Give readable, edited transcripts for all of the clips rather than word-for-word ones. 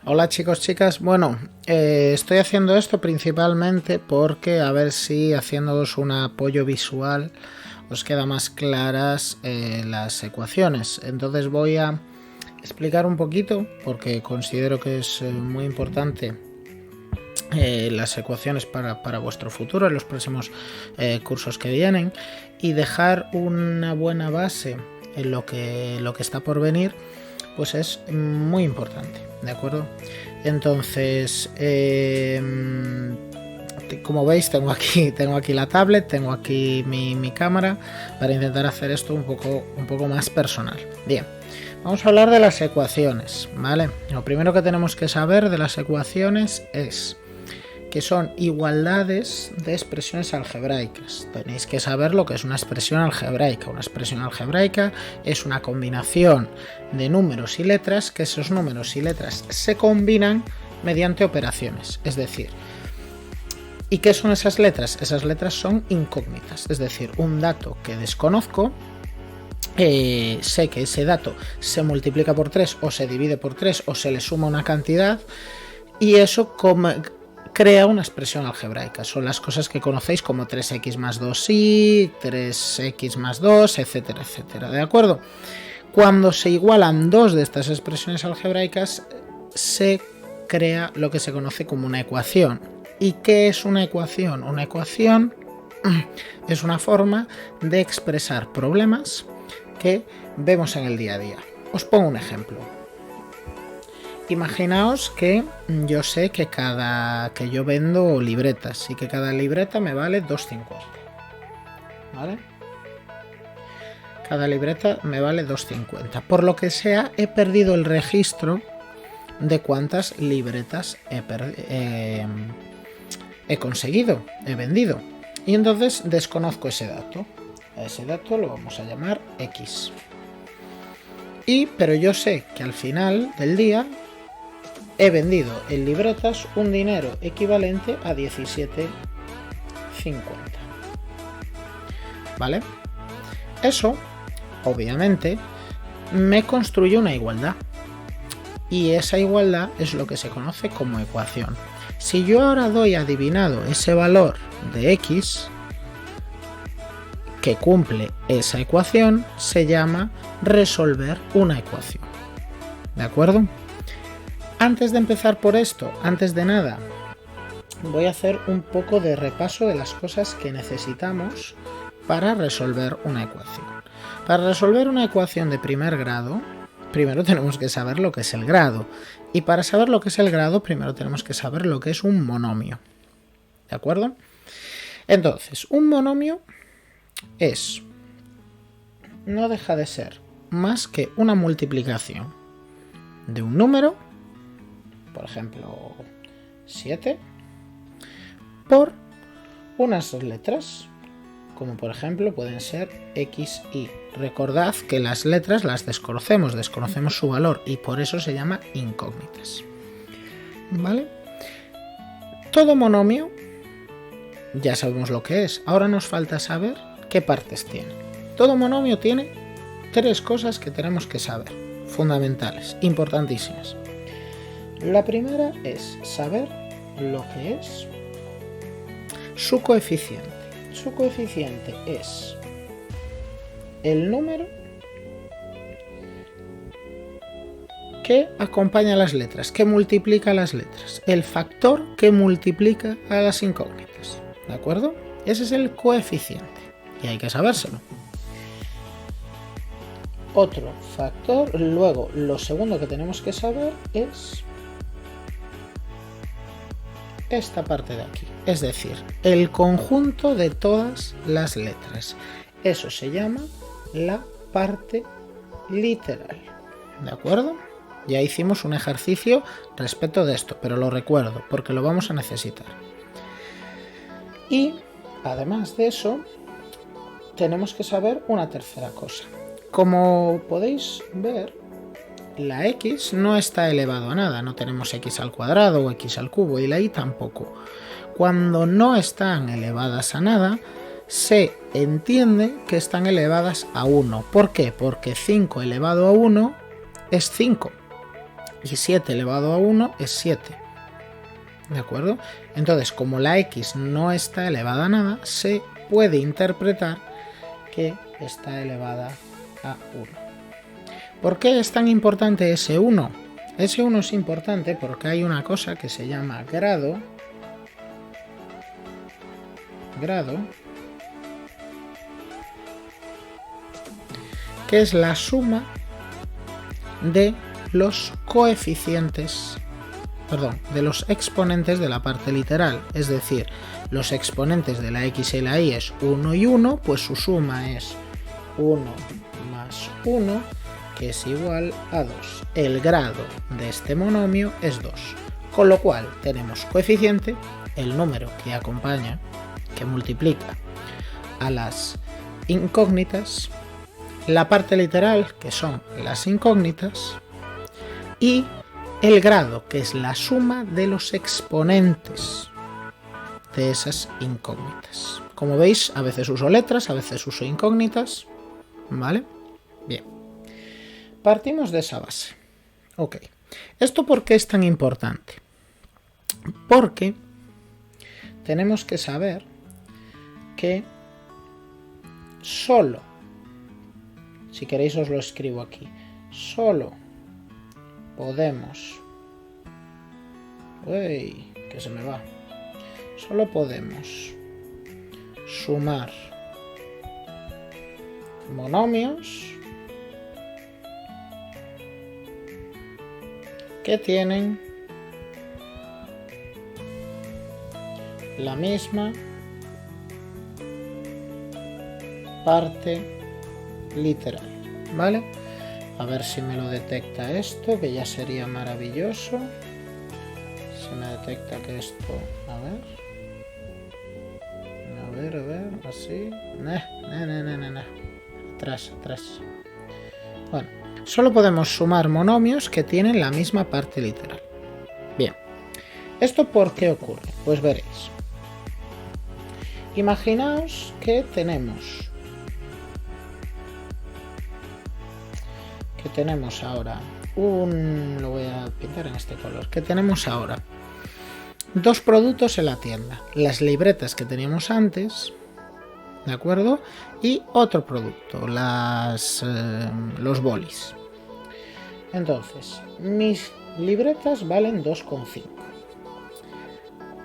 Hola chicos, chicas. Bueno, estoy haciendo esto principalmente porque a ver si haciéndoos un apoyo visual os queda más claras las ecuaciones. Entonces voy a explicar un poquito porque considero que es muy importante las ecuaciones para vuestro futuro en los próximos cursos que vienen y dejar una buena base en lo que está por venir, pues es muy importante, ¿de acuerdo? Entonces, como veis, tengo aquí la tablet, tengo aquí mi cámara para intentar hacer esto un poco más personal. Bien, vamos a hablar de las ecuaciones, ¿vale? Lo primero que tenemos que saber de las ecuaciones es que son igualdades de expresiones algebraicas. Tenéis que saber lo que es una expresión algebraica. Una expresión algebraica es una combinación de números y letras, que esos números y letras se combinan mediante operaciones. Es decir, ¿y qué son esas letras? Esas letras son incógnitas, es decir, un dato que desconozco. Sé que ese dato se multiplica por 3 o se divide por 3 o se le suma una cantidad y eso crea una expresión algebraica. Son las cosas que conocéis como 3x más 2y, 3x más 2, etcétera, etcétera. ¿De acuerdo? Cuando se igualan dos de estas expresiones algebraicas, se crea lo que se conoce como una ecuación. ¿Y qué es una ecuación? Una ecuación es una forma de expresar problemas que vemos en el día a día. Os pongo un ejemplo. Imaginaos que yo sé que yo vendo libretas y que cada libreta me vale 2,50, ¿vale? Cada libreta me vale 2,50. Por lo que sea, he perdido el registro de cuántas libretas he conseguido, he vendido. Y entonces desconozco ese dato. A ese dato lo vamos a llamar X. Pero yo sé que al final del día he vendido en libretas un dinero equivalente a 17,50. ¿Vale? Eso, obviamente, me construye una igualdad. Y esa igualdad es lo que se conoce como ecuación. Si yo ahora doy adivinado ese valor de X que cumple esa ecuación, se llama resolver una ecuación. ¿De acuerdo? Antes de empezar por esto, antes de nada, voy a hacer un poco de repaso de las cosas que necesitamos para resolver una ecuación. Para resolver una ecuación de primer grado, primero tenemos que saber lo que es el grado. Y para saber lo que es el grado, primero tenemos que saber lo que es un monomio. ¿De acuerdo? Entonces, un monomio no deja de ser más que una multiplicación de un número, por ejemplo 7, por unas letras, como por ejemplo pueden ser X, Y. Recordad que las letras las desconocemos su valor y por eso se llama incógnitas. ¿Vale? Todo monomio ya sabemos lo que es, ahora nos falta saber qué partes tiene. Todo monomio tiene tres cosas que tenemos que saber, fundamentales, importantísimas. La primera es saber lo que es su coeficiente. Su coeficiente es el número que acompaña a las letras, que multiplica las letras, el factor que multiplica a las incógnitas. ¿De acuerdo? Ese es el coeficiente y hay que sabérselo. Otro factor, luego lo segundo que tenemos que saber es esta parte de aquí, es decir, el conjunto de todas las letras. Eso se llama la parte literal. ¿De acuerdo? Ya hicimos un ejercicio respecto de esto, pero lo recuerdo porque lo vamos a necesitar. Y además de eso, tenemos que saber una tercera cosa. Como podéis ver, la X no está elevado a nada, no tenemos X al cuadrado o X al cubo y la Y tampoco. Cuando no están elevadas a nada, se entiende que están elevadas a 1. ¿Por qué? Porque 5 elevado a 1 es 5. y 7 elevado a 1 es 7. ¿De acuerdo? Entonces, como la x no está elevada a nada, se puede interpretar que está elevada a 1. ¿Por qué es tan importante ese 1? Ese 1 es importante porque hay una cosa que se llama grado, que es la suma de los coeficientes, de los exponentes de la parte literal. Es decir, los exponentes de la x y la y es 1 y 1, pues su suma es 1 más 1, que es igual a 2. El grado de este monomio es 2, con lo cual tenemos coeficiente, el número que acompaña, que multiplica a las incógnitas, la parte literal, que son las incógnitas, y el grado, que es la suma de los exponentes de esas incógnitas. Como veis, a veces uso letras, a veces uso incógnitas, ¿vale? Bien. Partimos de esa base. Ok. ¿Esto por qué es tan importante? Porque tenemos que saber que solo, si queréis os lo escribo aquí, solo podemos, uy, que se me va, solo podemos sumar monomios que tienen la misma parte literal, ¿vale? A ver si me lo detecta esto, que ya sería maravilloso. Si me detecta que esto, a ver, así, atrás. Bueno, solo podemos sumar monomios que tienen la misma parte literal. Bien, ¿esto por qué ocurre? Pues veréis. Imaginaos que tenemos ahora lo voy a pintar en este color, que tenemos ahora dos productos en la tienda, las libretas que teníamos antes, ¿de acuerdo? Y otro producto, los bolis. Entonces, mis libretas valen 2,5.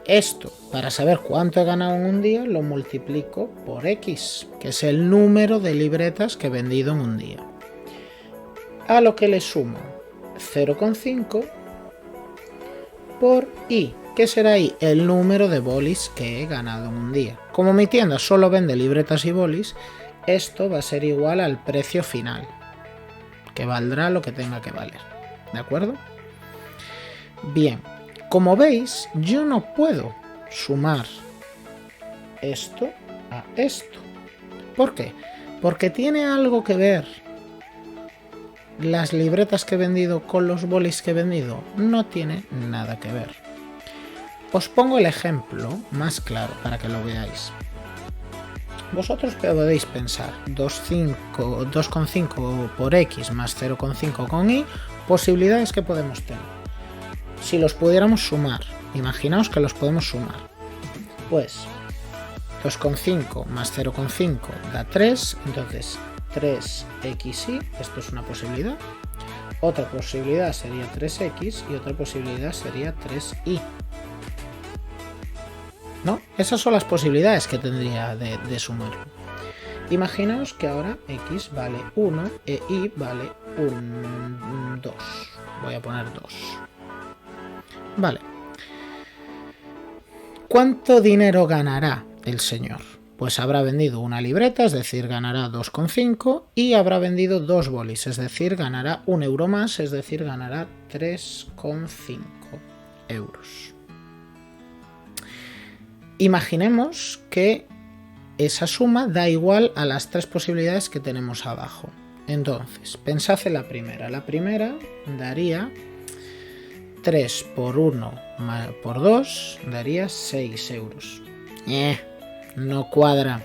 Esto, para saber cuánto he ganado en un día, lo multiplico por X, que es el número de libretas que he vendido en un día. A lo que le sumo 0,5 por I, que será I, el número de bolis que he ganado en un día. Como mi tienda solo vende libretas y bolis, esto va a ser igual al precio final, que valdrá lo que tenga que valer. ¿De acuerdo? Bien, como veis, yo no puedo sumar esto a esto. ¿Por qué? Porque tiene algo que ver las libretas que he vendido con los bolis que he vendido. No tiene nada que ver. Os pongo el ejemplo más claro para que lo veáis. Vosotros podéis pensar 2,5 por X más 0,5 con Y, posibilidades que podemos tener. Si los pudiéramos sumar, imaginaos que los podemos sumar. Pues 2,5 más 0,5 da 3, entonces 3xy, esto es una posibilidad. Otra posibilidad sería 3x y otra posibilidad sería 3y. ¿No? Esas son las posibilidades que tendría de sumar. Imaginaos que ahora x vale 1 e y vale 2. Voy a poner 2. Vale. ¿Cuánto dinero ganará el señor? Pues habrá vendido una libreta, es decir, ganará 2,5, y habrá vendido 2 bolis, es decir, ganará 1 euro más, es decir, ganará 3,5 euros. Imaginemos que esa suma da igual a las tres posibilidades que tenemos abajo. Entonces, pensad en la primera. La primera daría 3 por 1 por 2, daría 6 euros. No cuadra.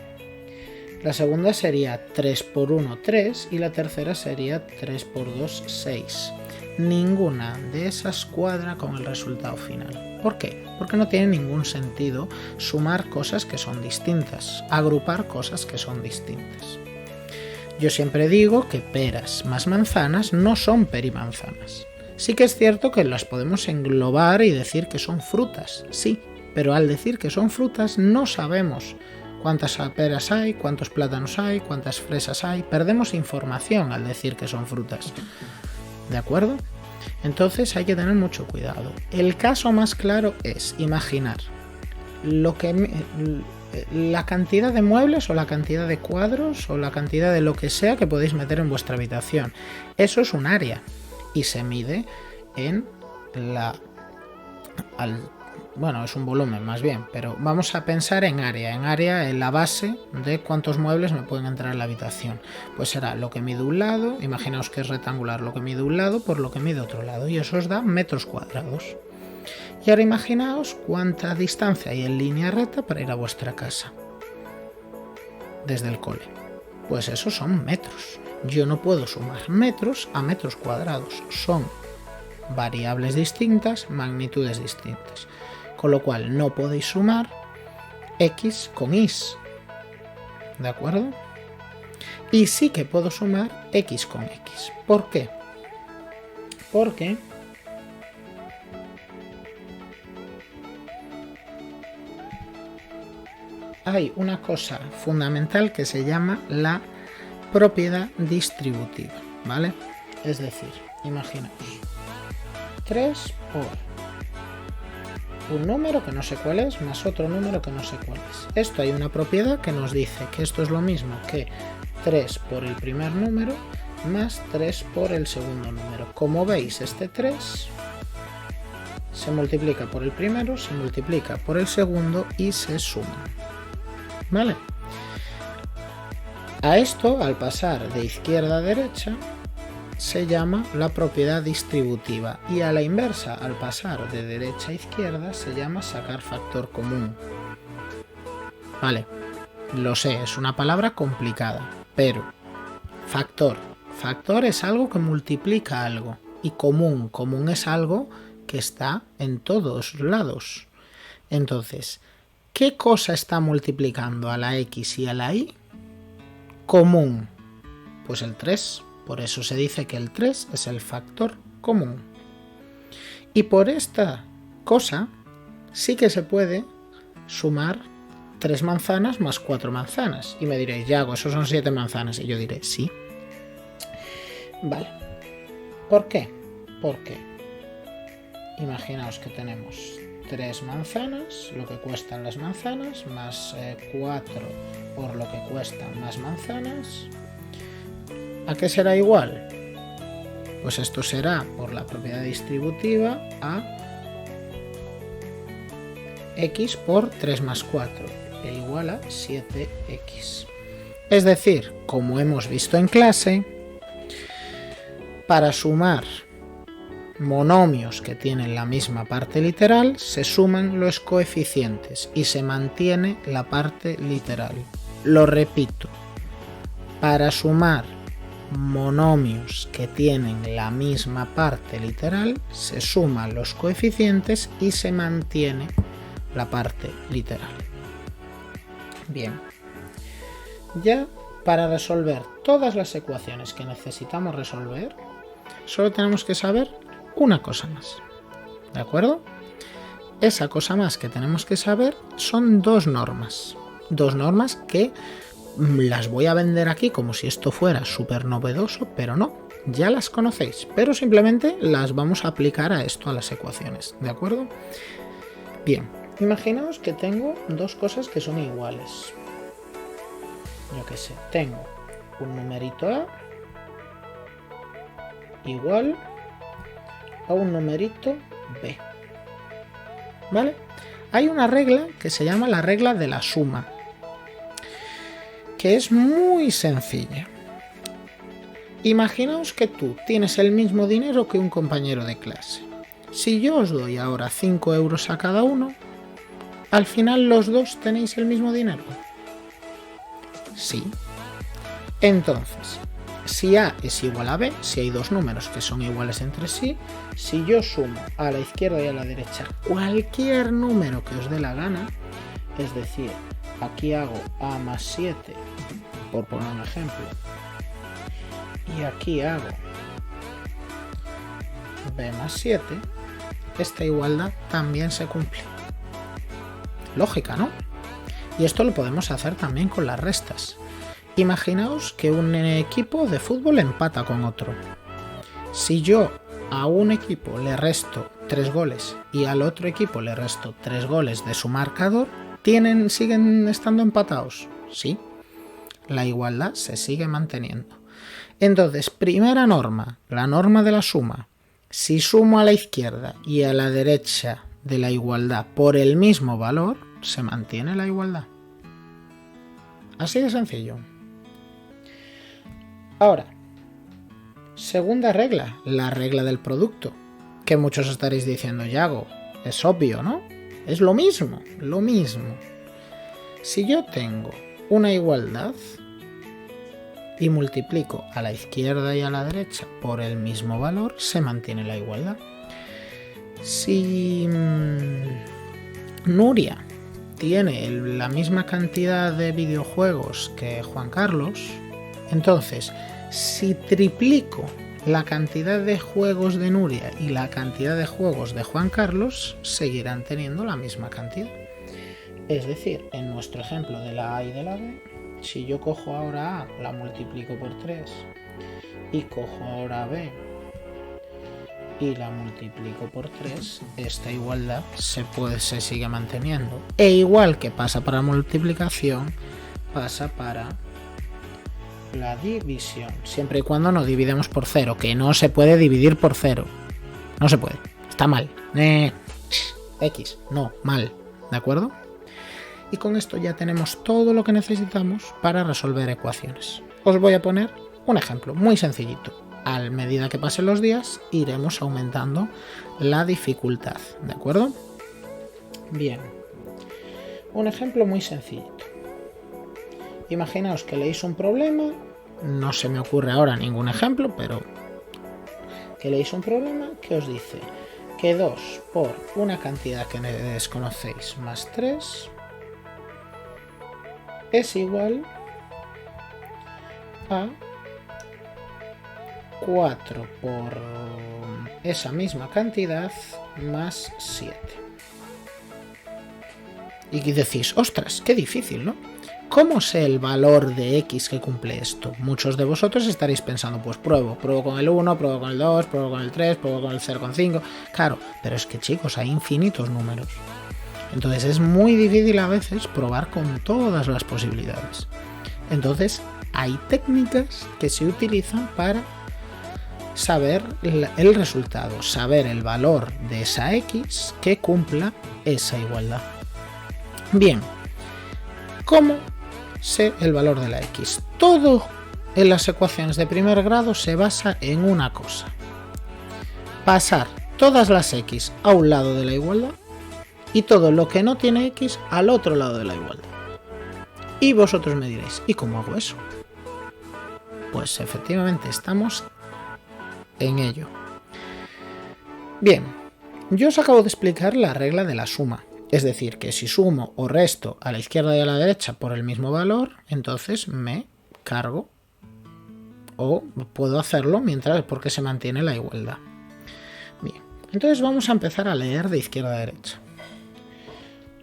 La segunda sería 3 por 1, 3 y la tercera sería 3 por 2, 6. Ninguna de esas cuadra con el resultado final. ¿Por qué? Porque no tiene ningún sentido sumar cosas que son distintas, agrupar cosas que son distintas. Yo siempre digo que peras más manzanas no son perimanzanas. Sí que es cierto que las podemos englobar y decir que son frutas, sí, pero al decir que son frutas no sabemos cuántas peras hay, cuántos plátanos hay, cuántas fresas hay. Perdemos información al decir que son frutas. ¿De acuerdo? Entonces hay que tener mucho cuidado. El caso más claro es imaginar la cantidad de muebles o la cantidad de cuadros o la cantidad de lo que sea que podéis meter en vuestra habitación. Eso es un área y se mide en bueno, es un volumen más bien, pero vamos a pensar en área, en la base de cuántos muebles me pueden entrar en la habitación. Pues será lo que mide un lado, imaginaos que es rectangular, lo que mide un lado por lo que mide otro lado, y eso os da metros cuadrados. Y ahora imaginaos cuánta distancia hay en línea recta para ir a vuestra casa desde el cole. Pues esos son metros. Yo no puedo sumar metros a metros cuadrados, son variables distintas, magnitudes distintas. Con lo cual no podéis sumar x con y. ¿De acuerdo? Y sí que puedo sumar x con x. ¿Por qué? Porque hay una cosa fundamental que se llama la propiedad distributiva, ¿vale? Es decir, imaginaos 3 por un número que no sé cuál es, más otro número que no sé cuál es. Esto hay una propiedad que nos dice que esto es lo mismo que 3 por el primer número más 3 por el segundo número. Como veis, este 3 se multiplica por el primero, se multiplica por el segundo y se suma. ¿Vale? A esto, al pasar de izquierda a derecha, se llama la propiedad distributiva, y a la inversa, al pasar de derecha a izquierda, se llama sacar factor común. Vale, lo sé, es una palabra complicada, pero factor es algo que multiplica algo, y común es algo que está en todos lados. Entonces, ¿qué cosa está multiplicando a la x y a la y? Común, pues el 3. Por eso se dice que el 3 es el factor común. Y por esta cosa sí que se puede sumar 3 manzanas más 4 manzanas. Y me diréis, Yago, eso son 7 manzanas. Y yo diré, sí. Vale. ¿Por qué? Porque imaginaos que tenemos 3 manzanas, lo que cuestan las manzanas, más 4 por lo que cuestan más manzanas. ¿A qué será igual? Pues esto será por la propiedad distributiva a x por 3 más 4, e igual a 7x. Es decir, como hemos visto en clase, para sumar monomios que tienen la misma parte literal, se suman los coeficientes y se mantiene la parte literal. Lo repito, para sumar monomios que tienen la misma parte literal, se suman los coeficientes y se mantiene la parte literal. Bien, ya para resolver todas las ecuaciones que necesitamos resolver, solo tenemos que saber una cosa más, ¿de acuerdo? Esa cosa más que tenemos que saber son dos normas que las voy a vender aquí como si esto fuera súper novedoso, pero no, ya las conocéis, pero simplemente las vamos a aplicar a esto, a las ecuaciones, ¿de acuerdo? Bien, imaginaos que tengo dos cosas que son iguales. Yo qué sé, tengo un numerito A igual a un numerito B, ¿vale? Hay una regla que se llama la regla de la suma, que es muy sencilla. Imaginaos que tú tienes el mismo dinero que un compañero de clase. Si yo os doy ahora 5 euros a cada uno, al final los dos tenéis el mismo dinero. Sí. Entonces, si A es igual a B, si hay dos números que son iguales entre sí, si yo sumo a la izquierda y a la derecha cualquier número que os dé la gana, es decir, aquí hago A más 7, por poner un ejemplo, y aquí hago B más 7, esta igualdad también se cumple. Lógica, ¿no? Y esto lo podemos hacer también con las restas. Imaginaos que un equipo de fútbol empata con otro. Si yo a un equipo le resto 3 goles y al otro equipo le resto 3 goles de su marcador, ¿siguen estando empatados? Sí. La igualdad se sigue manteniendo. Entonces, primera norma, la norma de la suma. Si sumo a la izquierda y a la derecha de la igualdad por el mismo valor, se mantiene la igualdad. Así de sencillo. Ahora, segunda regla, la regla del producto, que muchos estaréis diciendo, Yago, es obvio, ¿no? Es lo mismo. Si yo tengo una igualdad y multiplico a la izquierda y a la derecha por el mismo valor, se mantiene la igualdad. Si Nuria tiene la misma cantidad de videojuegos que Juan Carlos, entonces si triplico la cantidad de juegos de Nuria y la cantidad de juegos de Juan Carlos, seguirán teniendo la misma cantidad. Es decir, en nuestro ejemplo de la A y de la B, si yo cojo ahora A, la multiplico por 3 y cojo ahora B y la multiplico por 3, esta igualdad se sigue manteniendo. E igual que pasa para multiplicación, pasa para la división, siempre y cuando no dividamos por 0, que no se puede dividir por 0. No se puede, está mal. X, no, mal, ¿de acuerdo? Y con esto ya tenemos todo lo que necesitamos para resolver ecuaciones. Os voy a poner un ejemplo muy sencillito. A medida que pasen los días, iremos aumentando la dificultad, ¿de acuerdo? Bien, un ejemplo muy sencillito. Imaginaos que leéis un problema, no se me ocurre ahora ningún ejemplo, pero que leéis un problema que os dice que 2 por una cantidad que desconocéis más 3 es igual a 4 por esa misma cantidad más 7. Y decís, ostras, qué difícil, ¿no? ¿Cómo sé el valor de X que cumple esto? Muchos de vosotros estaréis pensando, pues pruebo con el 1, pruebo con el 2, pruebo con el 3, pruebo con el 0,5. Claro, pero es que chicos, hay infinitos números. Entonces es muy difícil a veces probar con todas las posibilidades. Entonces hay técnicas que se utilizan para saber el resultado, saber el valor de esa X que cumpla esa igualdad. Bien, ¿cómo sé el valor de la X? Todo en las ecuaciones de primer grado se basa en una cosa: pasar todas las X a un lado de la igualdad y todo lo que no tiene X al otro lado de la igualdad. Y vosotros me diréis, ¿y cómo hago eso? Pues efectivamente estamos en ello. Bien, yo os acabo de explicar la regla de la suma. Es decir, que si sumo o resto a la izquierda y a la derecha por el mismo valor, entonces me cargo, o puedo hacerlo porque se mantiene la igualdad. Bien, entonces vamos a empezar a leer de izquierda a derecha.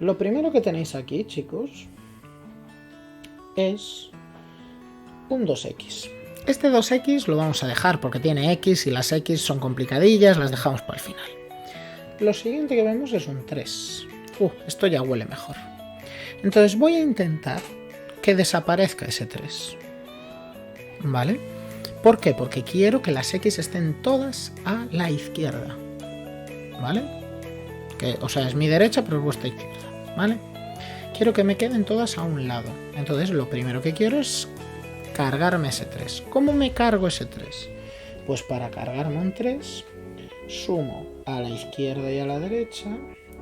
Lo primero que tenéis aquí, chicos, es un 2x. Este 2x lo vamos a dejar porque tiene x y las x son complicadillas, las dejamos para el final. Lo siguiente que vemos es un 3. Esto ya huele mejor. Entonces voy a intentar que desaparezca ese 3. ¿Vale? ¿Por qué? Porque quiero que las x estén todas a la izquierda. ¿Vale? O sea, es mi derecha, pero es vuestra izquierda. ¿Vale? Quiero que me queden todas a un lado. Entonces lo primero que quiero es cargarme ese 3. ¿Cómo me cargo ese 3? Pues para cargarme un 3, sumo a la izquierda y a la derecha.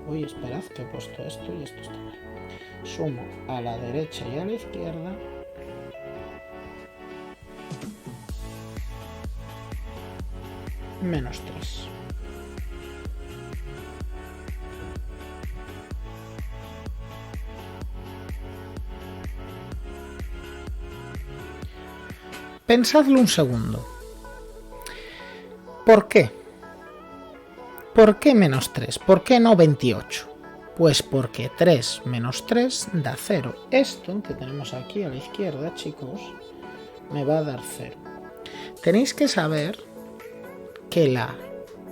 Uy, esperad que he puesto esto y esto está mal. Sumo a la derecha y a la izquierda menos 3. Pensadlo un segundo. ¿Por qué? ¿Por qué menos 3? ¿Por qué no 28? Pues porque 3 menos 3 da 0. Esto que tenemos aquí a la izquierda, chicos, me va a dar 0. Tenéis que saber que la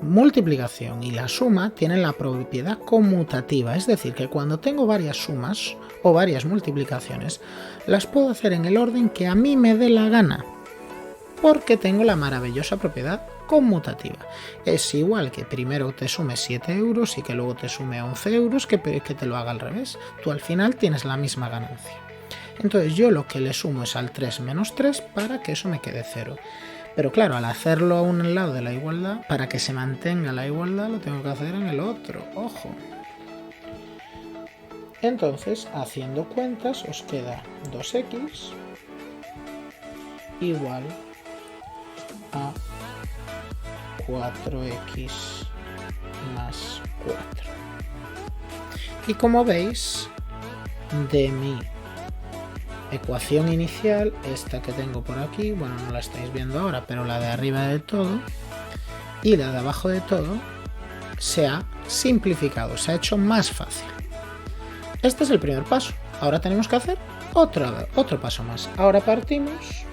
multiplicación y la suma tienen la propiedad conmutativa, es decir, que cuando tengo varias sumas o varias multiplicaciones, las puedo hacer en el orden que a mí me dé la gana, porque tengo la maravillosa propiedad conmutativa. Es igual que primero te sume 7 euros y que luego te sume 11 euros que te lo haga al revés. Tú al final tienes la misma ganancia. Entonces yo lo que le sumo es al 3 menos 3 para que eso me quede 0. Pero claro, al hacerlo a un lado de la igualdad, para que se mantenga la igualdad, lo tengo que hacer en el otro. ¡Ojo! Entonces, haciendo cuentas, os queda 2x igual a 4x más 4. Y como veis, de mi ecuación inicial, esta que tengo por aquí, bueno, no la estáis viendo ahora, pero la de arriba de todo y la de abajo de todo, se ha simplificado, se ha hecho más fácil. Este es el primer paso. Ahora tenemos que hacer otro paso más. Ahora partimos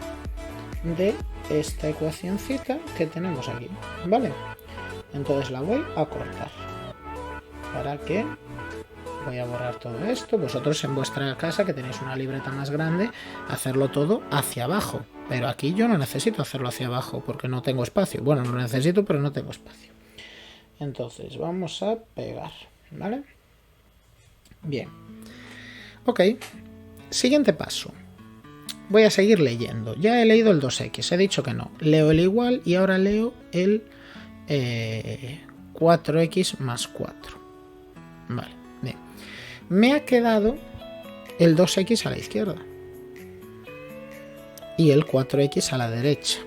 de esta ecuacióncita que tenemos aquí, ¿vale? Entonces la voy a cortar. ¿Para qué? Voy a borrar todo esto. Vosotros en vuestra casa, que tenéis una libreta más grande, hacerlo todo hacia abajo. Pero aquí yo no necesito hacerlo hacia abajo porque no tengo espacio. Bueno, lo necesito, pero no tengo espacio. Entonces vamos a pegar, ¿vale? Bien. Ok. Siguiente paso. Voy a seguir leyendo. Ya he leído el 2x, he dicho que no. Leo el igual y ahora leo el 4x más 4. Vale, bien. Me ha quedado el 2x a la izquierda y el 4x a la derecha.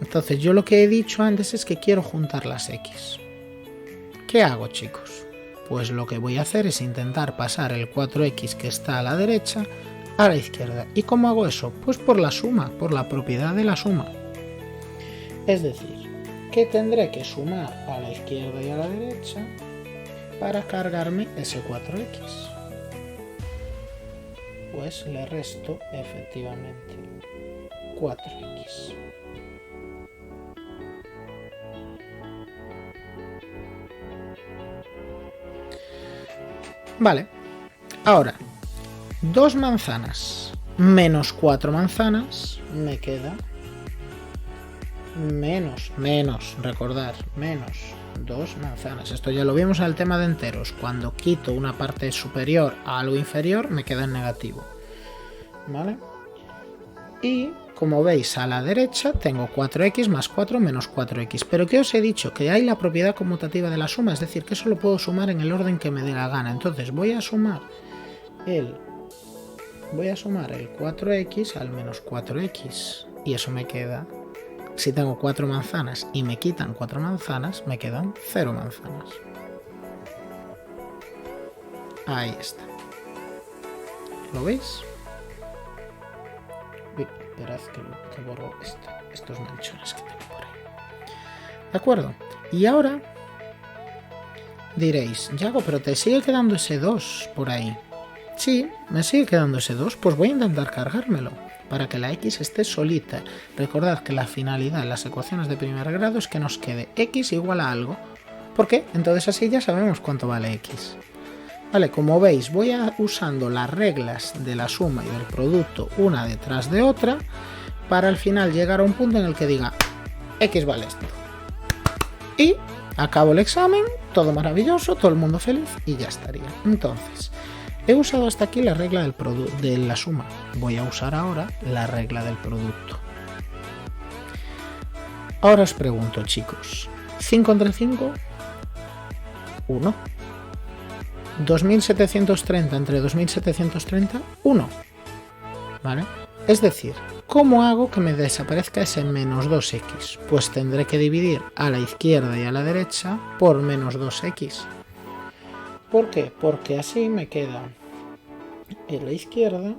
Entonces yo lo que he dicho antes es que quiero juntar las x. ¿Qué hago, chicos? Pues lo que voy a hacer es intentar pasar el 4x que está a la derecha a la izquierda. ¿Y cómo hago eso? Pues por la suma, por la propiedad de la suma. Es decir, que tendré que sumar a la izquierda y a la derecha para cargarme ese 4x. Pues le resto efectivamente 4x. Vale, ahora 2 manzanas menos 4 manzanas me queda menos, recordar, menos 2 manzanas. Esto ya lo vimos en el tema de enteros. Cuando quito una parte superior a algo inferior me queda en negativo, ¿vale? Y como veis a la derecha tengo 4x más 4 menos 4x. Pero ¿qué os he dicho? Que hay la propiedad conmutativa de la suma, es decir, que eso lo puedo sumar en el orden que me dé la gana. Entonces voy a sumar el 4x al menos 4x y eso me queda, si tengo 4 manzanas y me quitan 4 manzanas, me quedan 0 manzanas. Ahí está. ¿Lo veis? Uy, esperad que borro estos manchones que tengo por ahí. ¿De acuerdo? Y ahora diréis, Yago, pero te sigue quedando ese 2 por ahí. Sí, me sigue quedando ese 2, pues voy a intentar cargármelo para que la x esté solita. Recordad que la finalidad en las ecuaciones de primer grado es que nos quede x igual a algo. ¿Por qué? Entonces así ya sabemos cuánto vale x. Vale, como veis voy usando las reglas de la suma y del producto una detrás de otra para al final llegar a un punto en el que diga x vale esto. Y acabo el examen, todo maravilloso, todo el mundo feliz y ya estaría. Entonces, he usado hasta aquí la regla de la suma. Voy a usar ahora la regla del producto. Ahora os pregunto, chicos. 5 entre 5, 1. 2730 entre 2730, 1. ¿Vale? Es decir, ¿Cómo hago que me desaparezca ese menos 2x? Pues tendré que dividir a la izquierda y a la derecha por menos 2x. ¿Por qué? Porque así me queda en la izquierda.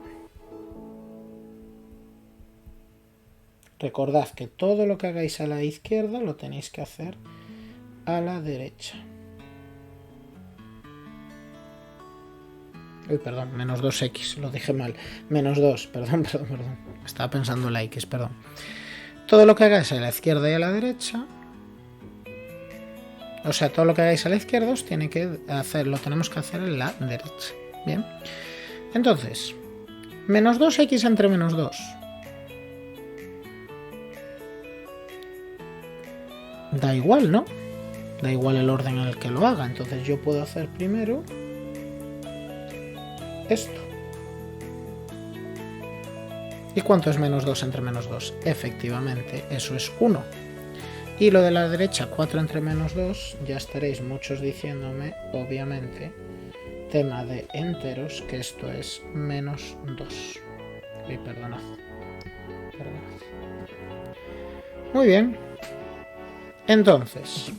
Recordad que todo lo que hagáis a la izquierda lo tenéis que hacer a la derecha. Uy, perdón, menos 2x, lo dije mal. Menos 2, perdón. Estaba pensando en la x, perdón. Todo lo que hagáis a la izquierda y a la derecha, o sea, todo lo que hagáis a la izquierda os tiene que hacer, lo tenemos que hacer en la derecha. Bien. Entonces, menos 2x entre menos 2. Da igual, ¿no? Da igual el orden en el que lo haga. Entonces yo puedo hacer primero esto. ¿Y cuánto es menos 2 entre menos 2? Efectivamente, eso es 1. Y lo de la derecha, 4 entre menos 2, ya estaréis muchos diciéndome, obviamente, tema de enteros, que esto es menos 2. Y perdonad. Muy bien. Entonces,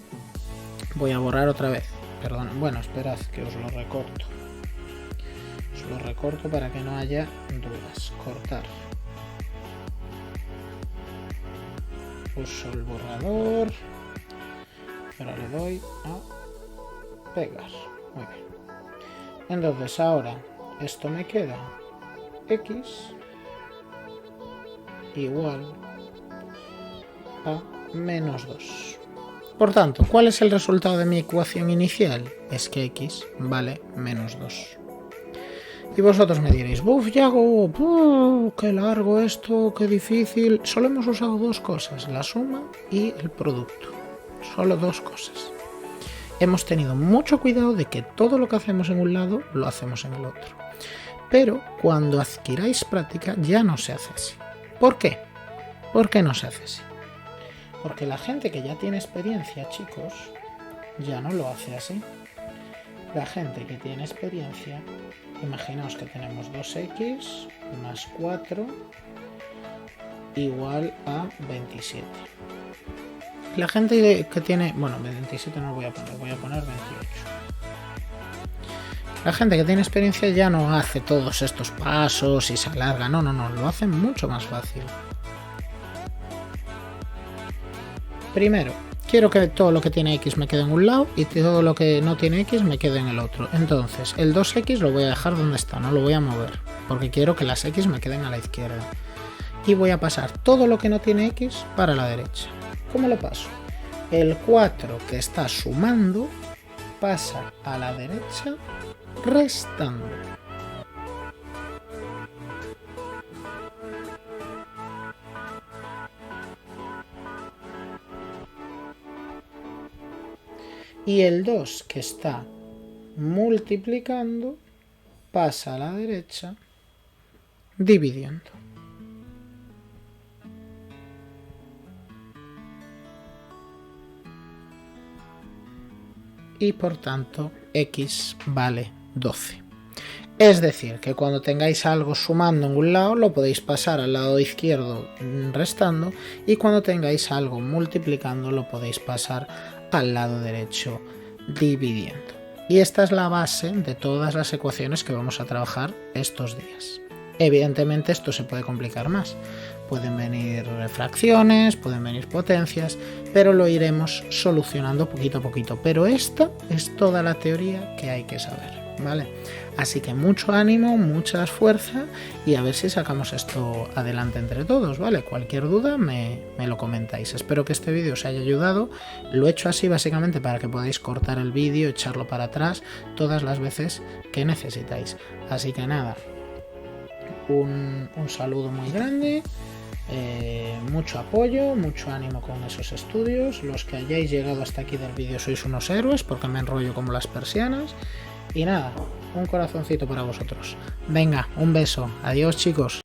voy a borrar otra vez. Perdón, bueno, esperad que os lo recorto. Os lo recorto para que no haya dudas. Cortar. Uso el borrador. Ahora le doy a pegar. Muy bien. Entonces ahora esto me queda x igual a menos 2. Por tanto, ¿cuál es el resultado de mi ecuación inicial? Es que x vale menos 2. Y vosotros me diréis, ¡buf, Yago! ¡Qué largo esto! ¡Qué difícil! Solo hemos usado dos cosas, la suma y el producto. Solo dos cosas. Hemos tenido mucho cuidado de que todo lo que hacemos en un lado lo hacemos en el otro. Pero cuando adquiráis práctica ya no se hace así. ¿Por qué? ¿Por qué no se hace así? Porque la gente que ya tiene experiencia, chicos, ya no lo hace así. La gente que tiene experiencia, imaginaos que tenemos 2x más 4 igual a 27. La gente que tiene, bueno, 27 no lo voy a poner 28. La gente que tiene experiencia ya no hace todos estos pasos y se alarga, no, lo hace mucho más fácil. Primero, quiero que todo lo que tiene x me quede en un lado y todo lo que no tiene x me quede en el otro. Entonces, el 2x lo voy a dejar donde está, no lo voy a mover, porque quiero que las x me queden a la izquierda. Y voy a pasar todo lo que no tiene x para la derecha. ¿Cómo lo paso? El 4 que está sumando pasa a la derecha restando. Y el 2 que está multiplicando pasa a la derecha dividiendo. Y por tanto x vale 12. Es decir, que cuando tengáis algo sumando en un lado lo podéis pasar al lado izquierdo restando, y cuando tengáis algo multiplicando lo podéis pasar al lado derecho dividiendo. Y esta es la base de todas las ecuaciones que vamos a trabajar estos días. Evidentemente esto se puede complicar más. Pueden venir fracciones, pueden venir potencias, pero lo iremos solucionando poquito a poquito. Pero esta es toda la teoría que hay que saber, ¿vale? Así que mucho ánimo, mucha fuerza y a ver si sacamos esto adelante entre todos, ¿vale? Cualquier duda me lo comentáis. Espero que este vídeo os haya ayudado. Lo he hecho así básicamente para que podáis cortar el vídeo, echarlo para atrás todas las veces que necesitáis. Así que nada, un saludo muy grande. Mucho apoyo, mucho ánimo con esos estudios. Los que hayáis llegado hasta aquí del vídeo sois unos héroes porque me enrollo como las persianas. Y nada, un corazoncito para vosotros. Venga, un beso. Adiós, chicos.